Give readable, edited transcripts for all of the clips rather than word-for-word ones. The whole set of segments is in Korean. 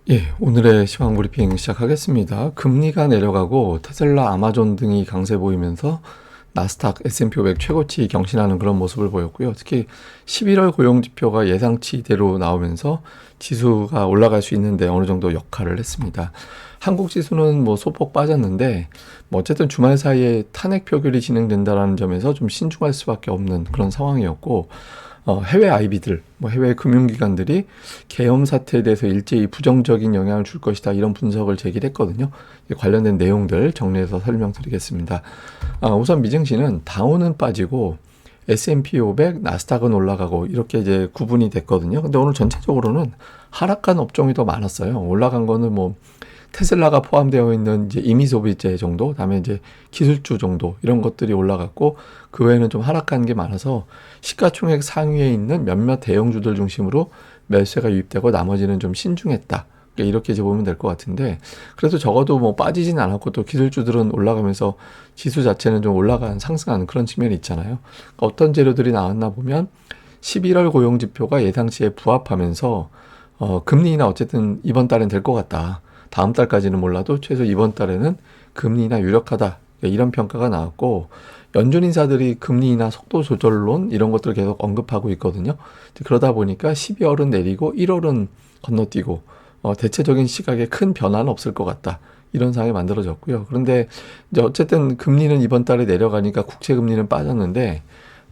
예, 오늘의 시황 브리핑 시작하겠습니다. 금리가 내려가고 테슬라, 아마존 등이 강세 보이면서 나스닥, S&P 500 최고치 경신하는 그런 모습을 보였고요. 특히 11월 고용지표가 예상치대로 나오면서 지수가 올라갈 수 있는데 어느 정도 역할을 했습니다. 한국 지수는 뭐 소폭 빠졌는데 뭐 어쨌든 주말 사이에 탄핵 표결이 진행된다는 점에서 좀 신중할 수밖에 없는 그런 상황이었고, 해외 IB들, 뭐 해외 금융기관들이 계엄 사태에 대해서 일제히 부정적인 영향을 줄 것이다, 이런 분석을 제기를 했거든요. 관련된 내용들 정리해서 설명드리겠습니다. 우선 미증시는 다우는 빠지고 S&P 500, 나스닥은 올라가고 이렇게 이제 구분이 됐거든요. 근데 오늘 전체적으로는 하락한 업종이 더 많았어요. 올라간 거는 뭐 테슬라가 포함되어 있는 이제 임의소비재 정도, 다음에 이제 기술주 정도, 이런 것들이 올라갔고, 그 외에는 좀 하락한 게 많아서 시가총액 상위에 있는 몇몇 대형주들 중심으로 매수세가 유입되고 나머지는 좀 신중했다, 이렇게 이제 보면 될 것 같은데, 그래도 적어도 뭐 빠지진 않았고 또 기술주들은 올라가면서 지수 자체는 좀 올라간, 상승하는 그런 측면이 있잖아요. 그러니까 어떤 재료들이 나왔나 보면 11월 고용지표가 예상치에 부합하면서 금리 인하 어쨌든 이번 달엔 될 것 같다, 다음 달까지는 몰라도 최소 이번 달에는 금리 인하 유력하다, 이런 평가가 나왔고, 연준 인사들이 금리 인하 속도 조절론 이런 것들을 계속 언급하고 있거든요. 그러다 보니까 12월은 내리고 1월은 건너뛰고 대체적인 시각에 큰 변화는 없을 것 같다, 이런 상황이 만들어졌고요. 그런데 이제 어쨌든 금리는 이번 달에 내려가니까 국채 금리는 빠졌는데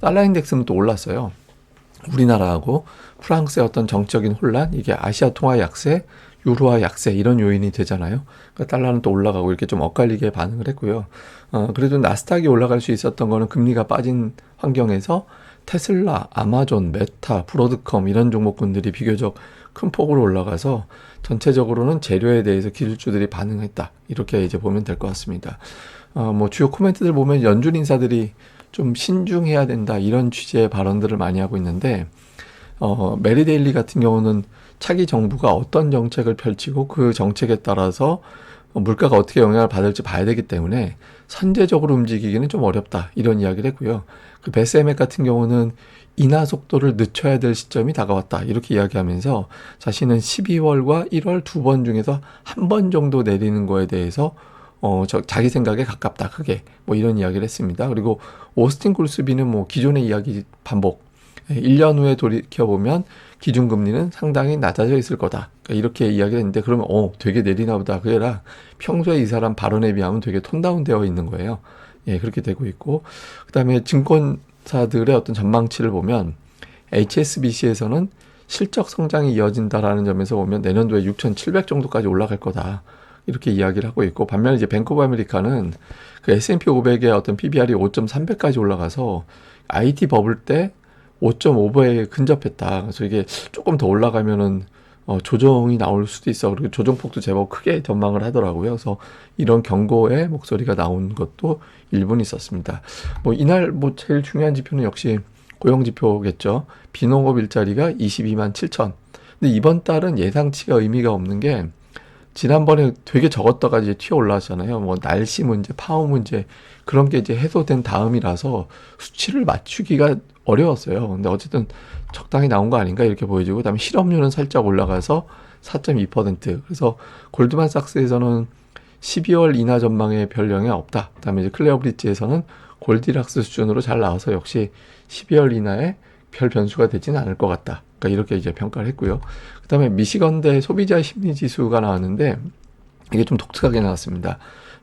달러 인덱스는 또 올랐어요. 우리나라하고 프랑스의 어떤 정적인 혼란, 이게 아시아 통화 약세, 유로화 약세, 이런 요인이 되잖아요. 그러니까 달러는 또 올라가고 이렇게 좀 엇갈리게 반응을 했고요. 그래도 나스닥이 올라갈 수 있었던 거는 금리가 빠진 환경에서 테슬라, 아마존, 메타, 브로드컴 이런 종목군들이 비교적 큰 폭으로 올라가서 전체적으로는 재료에 대해서 기술주들이 반응했다, 이렇게 이제 보면 될 것 같습니다. 뭐 주요 코멘트들 보면 연준 인사들이 좀 신중해야 된다, 이런 취지의 발언들을 많이 하고 있는데, 메리 데일리 같은 경우는 차기 정부가 어떤 정책을 펼치고 그 정책에 따라서 물가가 어떻게 영향을 받을지 봐야 되기 때문에 선제적으로 움직이기는 좀 어렵다, 이런 이야기를 했고요. 그 베스에맥 같은 경우는 인하 속도를 늦춰야 될 시점이 다가왔다, 이렇게 이야기하면서 자신은 12월과 1월 두 번 중에서 한 번 정도 내리는 거에 대해서 자기 생각에 가깝다, 크게, 뭐 이런 이야기를 했습니다. 그리고 오스틴 굴스비는 뭐 기존의 이야기 반복, 1년 후에 돌이켜보면 기준금리는 상당히 낮아져 있을 거다, 이렇게 이야기를 했는데, 그러면 되게 내리나 보다, 그게 아니라 평소에 이 사람 발언에 비하면 되게 톤다운 되어 있는 거예요. 예, 그렇게 되고 있고, 그 다음에 증권사들의 어떤 전망치를 보면 HSBC에서는 실적 성장이 이어진다라는 점에서 보면 내년도에 6,700 정도까지 올라갈 거다, 이렇게 이야기를 하고 있고, 반면에 이제 뱅크 오브 아메리카는 그 S&P 500의 어떤 PBR이 5.3배까지 올라가서 IT 버블 때 5.5배에 근접했다. 그래서 이게 조금 더 올라가면은 조정이 나올 수도 있어. 그리고 조정폭도 제법 크게 전망을 하더라고요. 그래서 이런 경고의 목소리가 나온 것도 일부는 있었습니다. 뭐 이날 뭐 제일 중요한 지표는 역시 고용지표겠죠. 비농업 일자리가 22만 7천. 근데 이번 달은 예상치가 의미가 없는 게, 지난번에 되게 적었다가 이제 튀어 올라왔잖아요. 뭐 날씨 문제, 파워 문제, 그런 게 이제 해소된 다음이라서 수치를 맞추기가 어려웠어요. 근데 어쨌든 적당히 나온 거 아닌가, 이렇게 보여지고, 그다음에 실업률은 살짝 올라가서 4.2%. 그래서 골드만삭스에서는 12월 인하 전망에 별 영향 없다. 그다음에 이제 클레어 브리지에서는 골디락스 수준으로 잘 나와서 역시 12월 인하에 별 변수가 되지는 않을 것 같다, 그러니까 이렇게 이제 평가를 했고요. 그다음에 미시건대 소비자 심리 지수가 나왔는데 이게 좀 독특하게 나왔습니다.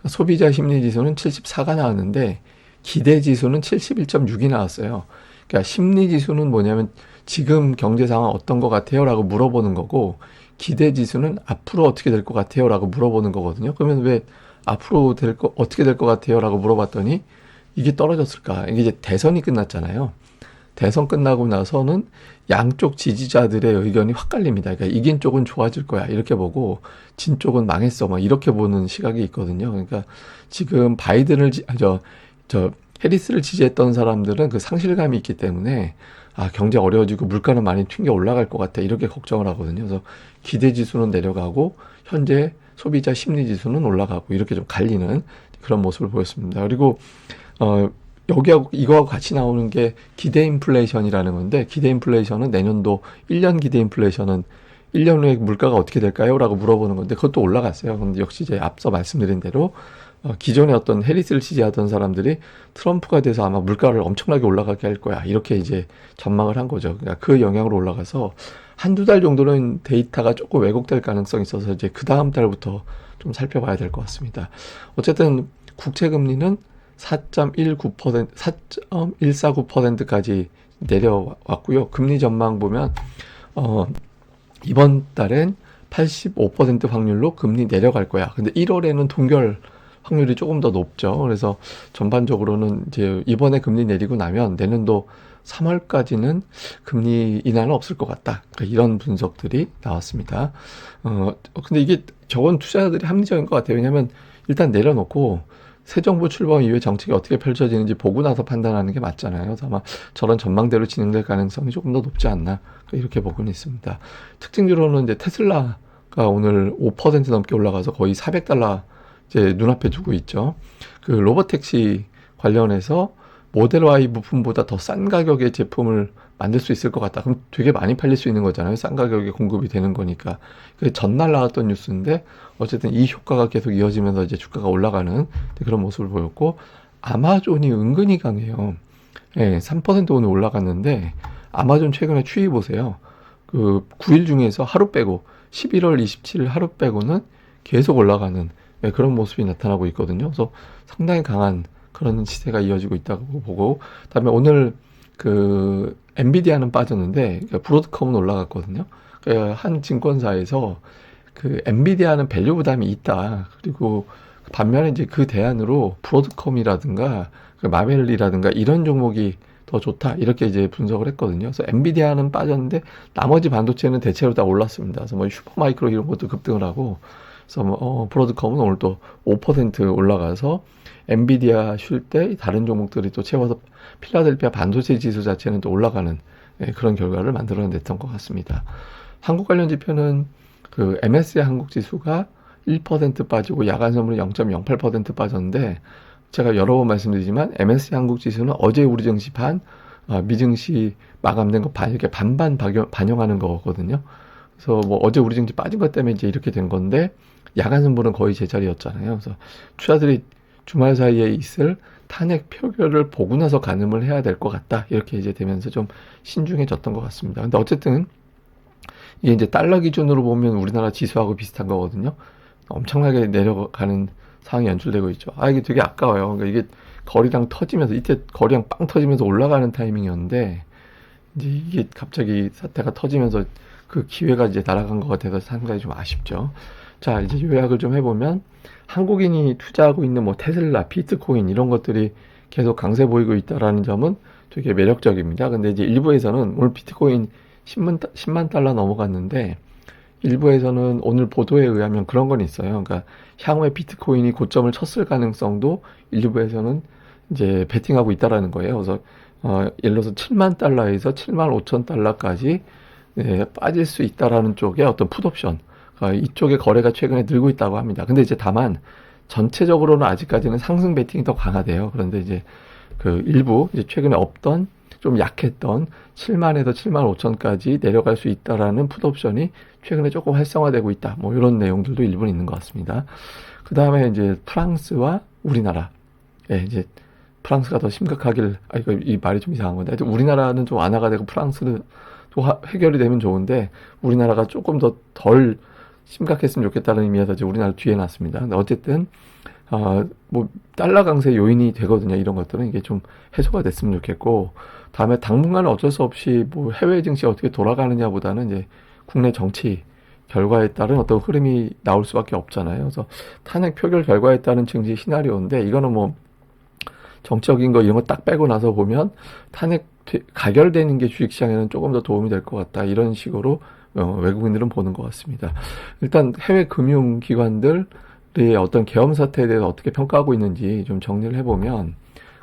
소비자 심리 지수는 74가 나왔는데 기대 지수는 71.6이 나왔어요. 그러니까 심리 지수는 뭐냐면 지금 경제 상황 어떤 것 같아요? 라고 물어보는 거고, 기대 지수는 앞으로 어떻게 될 것 같아요? 라고 물어보는 거거든요. 그러면 왜 앞으로 어떻게 될 것 같아요? 라고 물어봤더니 이게 떨어졌을까? 이게 이제 대선이 끝났잖아요. 대선 끝나고 나서는 양쪽 지지자들의 의견이 확 갈립니다. 그러니까 이긴 쪽은 좋아질 거야, 이렇게 보고, 진 쪽은 망했어, 막 이렇게 보는 시각이 있거든요. 그러니까 지금 바이든을 해리스를 지지했던 사람들은 그 상실감이 있기 때문에 경제 어려워지고 물가는 많이 튕겨 올라갈 것 같아, 이렇게 걱정을 하거든요. 그래서 기대 지수는 내려가고 현재 소비자 심리 지수는 올라가고, 이렇게 좀 갈리는 그런 모습을 보였습니다. 그리고 여기하고 이거하고 같이 나오는 게 기대 인플레이션이라는 건데, 기대 인플레이션은 내년도 1년 기대 인플레이션은 1년 후에 물가가 어떻게 될까요? 라고 물어보는 건데 그것도 올라갔어요. 근데 역시 이제 앞서 말씀드린 대로 기존에 어떤 해리스를 지지하던 사람들이 트럼프가 돼서 아마 물가를 엄청나게 올라가게 할 거야. 이렇게 이제 전망을 한 거죠. 그러니까 그 영향으로 올라가서 한두 달 정도는 데이터가 조금 왜곡될 가능성이 있어서 이제 그 다음 달부터 좀 살펴봐야 될 것 같습니다. 어쨌든 국채 금리는 4.19%, 4.149%까지 내려왔고요. 금리 전망 보면 이번 달엔 85% 확률로 금리 내려갈 거야. 근데 1월에는 동결 확률이 조금 더 높죠. 그래서 전반적으로는 이제 이번에 금리 내리고 나면 내년도 3월까지는 금리 인하는 없을 것 같다. 그러니까 이런 분석들이 나왔습니다. 근데 이게 저건 투자자들이 합리적인 것 같아요. 왜냐하면 일단 내려놓고 새 정부 출범 이후에 정책이 어떻게 펼쳐지는지 보고 나서 판단하는 게 맞잖아요. 그래서 아마 저런 전망대로 진행될 가능성이 조금 더 높지 않나 이렇게 보고는 있습니다. 특징적으로는 이제 테슬라가 오늘 5% 넘게 올라가서 거의 400달러 이제 눈앞에 두고 있죠. 그 로봇택시 관련해서 모델 Y 부품보다 더 싼 가격의 제품을 만들 수 있을 것 같다. 그럼 되게 많이 팔릴 수 있는 거잖아요. 싼 가격에 공급이 되는 거니까. 그게 전날 나왔던 뉴스인데 어쨌든 이 효과가 계속 이어지면서 이제 주가가 올라가는 그런 모습을 보였고 아마존이 은근히 강해요. 예, 3% 오늘 올라갔는데 아마존 최근에 추이 보세요. 그 9일 중에서 하루 빼고 11월 27일 하루 빼고는 계속 올라가는 그런 모습이 나타나고 있거든요. 그래서 상당히 강한 그런 시세가 이어지고 있다고 보고, 그다음에 오늘 그 엔비디아는 빠졌는데 브로드컴은 올라갔거든요. 한 증권사에서 그 엔비디아는 밸류 부담이 있다. 그리고 반면에 이제 그 대안으로 브로드컴이라든가 그 마벨이라든가 이런 종목이 더 좋다. 이렇게 이제 분석을 했거든요. 그래서 엔비디아는 빠졌는데 나머지 반도체는 대체로 다 올랐습니다. 그래서 뭐 슈퍼마이크로 이런 것도 급등을 하고, 그래서 뭐 브로드컴은 오늘 또 5% 올라가서 엔비디아 쉴 때 다른 종목들이 또 채워서 필라델피아 반도체 지수 자체는 또 올라가는 그런 결과를 만들어냈던 것 같습니다. 한국 관련 지표는 그 MSCI 한국 지수가 1% 빠지고 야간 선물이 0.08% 빠졌는데 제가 여러 번 말씀드리지만 MSCI 한국 지수는 어제 우리 증시 반, 미증시 마감된 거 이렇게 반반 반영하는 거거든요. 그래서 뭐 어제 우리 증시 빠진 것 때문에 이제 이렇게 된 건데 야간 선물은 거의 제자리였잖아요. 그래서 투자들이 주말 사이에 있을 탄핵 표결을 보고 나서 가늠을 해야 될 것 같다. 이렇게 이제 되면서 좀 신중해졌던 것 같습니다. 근데 어쨌든 이게 이제 달러 기준으로 보면 우리나라 지수하고 비슷한 거거든요. 엄청나게 내려가는 상황이 연출되고 있죠. 이게 되게 아까워요. 그러니까 이게 거리랑 터지면서 이때 거리랑 빵 터지면서 올라가는 타이밍이었는데 이제 이게 갑자기 사태가 터지면서 그 기회가 이제 날아간 것 같아서 상당히 좀 아쉽죠. 자, 이제 요약을 좀 해보면 한국인이 투자하고 있는 뭐 테슬라, 비트코인 이런 것들이 계속 강세 보이고 있다라는 점은 되게 매력적입니다. 근데 이제 일부에서는 오늘 비트코인 10만 달러 넘어갔는데 일부에서는 오늘 보도에 의하면 그런 건 있어요. 그러니까 향후에 비트코인이 고점을 쳤을 가능성도 일부에서는 이제 베팅하고 있다라는 거예요. 그래서 예를 들어서 7만 달러에서 7만 5천 달러까지 빠질 수 있다라는 쪽에 어떤 풋옵션 이쪽의 거래가 최근에 늘고 있다고 합니다. 근데 이제 다만 전체적으로는 아직까지는 상승 베팅이 더 강하대요. 그런데 이제 그 일부 이제 최근에 없던 좀 약했던 7만에서 7만 5천까지 내려갈 수 있다라는 풋옵션이 최근에 조금 활성화되고 있다. 뭐 이런 내용들도 일부 있는 것 같습니다. 그 다음에 이제 프랑스와 우리나라. 이제 프랑스가 더 심각하길, 이거 이 말이 좀 이상한 건데, 우리나라는 좀 완화가 되고 프랑스는 또 해결이 되면 좋은데 우리나라가 조금 덜 심각했으면 좋겠다는 의미에서 이제 우리나라 뒤에 놨습니다. 근데 어쨌든 뭐 달러 강세 요인이 되거든요. 이런 것들은 이게 좀 해소가 됐으면 좋겠고, 다음에 당분간은 어쩔 수 없이 뭐 해외 증시 어떻게 돌아가느냐보다는 이제 국내 정치 결과에 따른 어떤 흐름이 나올 수밖에 없잖아요. 그래서 탄핵 표결 결과에 따른 증시 시나리오인데 이거는 뭐 정적인 거 이런 거 딱 빼고 나서 보면 탄핵 가결되는 게 주식시장에는 조금 더 도움이 될 것 같다. 이런 식으로 외국인들은 보는 것 같습니다. 일단 해외 금융기관들의 어떤 계엄 사태에 대해서 어떻게 평가하고 있는지 좀 정리를 해보면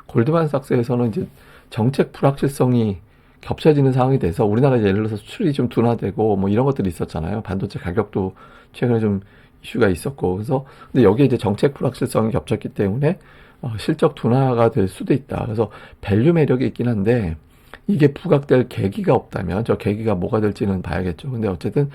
골드만삭스에서는 이제 정책 불확실성이 겹쳐지는 상황이 돼서 우리나라 예를 들어서 수출이 좀 둔화되고 뭐 이런 것들이 있었잖아요. 반도체 가격도 최근에 좀 이슈가 있었고 그래서 근데 여기에 이제 정책 불확실성이 겹쳤기 때문에 실적 둔화가 될 수도 있다. 그래서 밸류 매력이 있긴 한데 이게 부각될 계기가 없다면 저 계기가 뭐가 될지는 봐야겠죠. 근데 어쨌든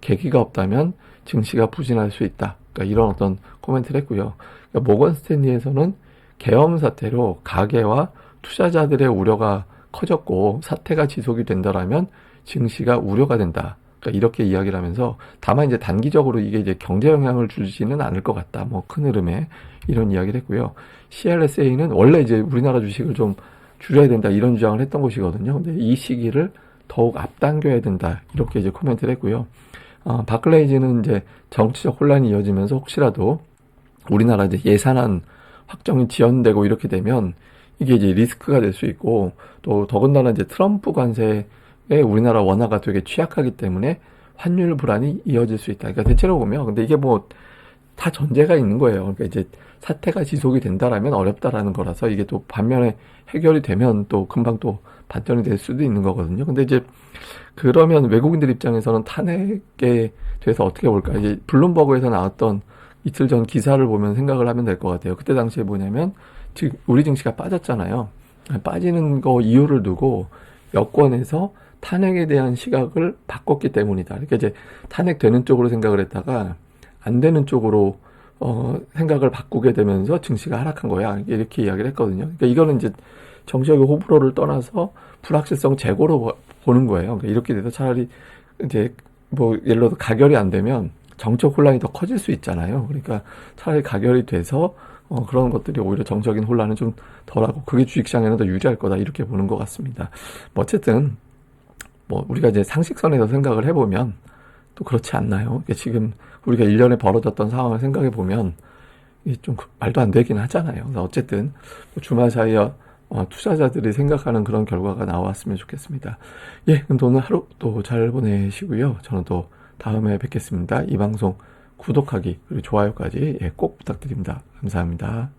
계기가 없다면 증시가 부진할 수 있다. 그러니까 이런 어떤 코멘트를 했고요. 그러니까 모건 스탠리에서는 계엄 사태로 가계와 투자자들의 우려가 커졌고 사태가 지속이 된다라면 증시가 우려가 된다. 그러니까 이렇게 이야기를 하면서 다만 이제 단기적으로 이게 이제 경제 영향을 주지는 않을 것 같다. 뭐 큰 흐름에 이런 이야기를 했고요. CLSA는 원래 이제 우리나라 주식을 좀 줄여야 된다 이런 주장을 했던 곳이거든요. 근데 이 시기를 더욱 앞당겨야 된다. 이렇게 이제 코멘트를 했고요. 바클레이즈는 이제 정치적 혼란이 이어지면서 혹시라도 우리나라 이제 예산안 확정이 지연되고 이렇게 되면 이게 이제 리스크가 될 수 있고 또 더군다나 이제 트럼프 관세에 우리나라 원화가 되게 취약하기 때문에 환율 불안이 이어질 수 있다. 그러니까 대체로 보면 근데 이게 뭐 다 전제가 있는 거예요. 그러니까 이제 사태가 지속이 된다라면 어렵다라는 거라서 이게 또 반면에 해결이 되면 또 금방 또 반전이 될 수도 있는 거거든요. 근데 이제 그러면 외국인들 입장에서는 탄핵에 대해서 어떻게 볼까? 이제 블룸버그에서 나왔던 이틀 전 기사를 보면 생각을 하면 될 것 같아요. 그때 당시에 뭐냐면 지금 우리 증시가 빠졌잖아요. 빠지는 거 이유를 두고 여권에서 탄핵에 대한 시각을 바꿨기 때문이다. 그러니까 이제 탄핵되는 쪽으로 생각을 했다가 안 되는 쪽으로 생각을 바꾸게 되면서 증시가 하락한 거야. 이렇게 이야기를 했거든요. 그러니까 이거는 이제 정치적인 호불호를 떠나서 불확실성 제고로 보는 거예요. 그러니까 이렇게 돼서 차라리 이제 뭐 예를 들어서 가결이 안 되면 정책 혼란이 더 커질 수 있잖아요. 그러니까 차라리 가결이 돼서 그런 것들이 오히려 정적인 혼란은 좀 덜하고 그게 주식시장에는 더 유리할 거다 이렇게 보는 것 같습니다. 뭐 어쨌든 뭐 우리가 이제 상식선에서 생각을 해보면 또 그렇지 않나요? 그러니까 지금 우리가 1년에 벌어졌던 상황을 생각해 보면 이게 좀 말도 안 되긴 하잖아요. 그래서 어쨌든 뭐 주말 사이에 투자자들이 생각하는 그런 결과가 나왔으면 좋겠습니다. 예, 그럼 오늘 하루 또 잘 보내시고요. 저는 또 다음에 뵙겠습니다. 이 방송 구독하기 그리고 좋아요까지 꼭 부탁드립니다. 감사합니다.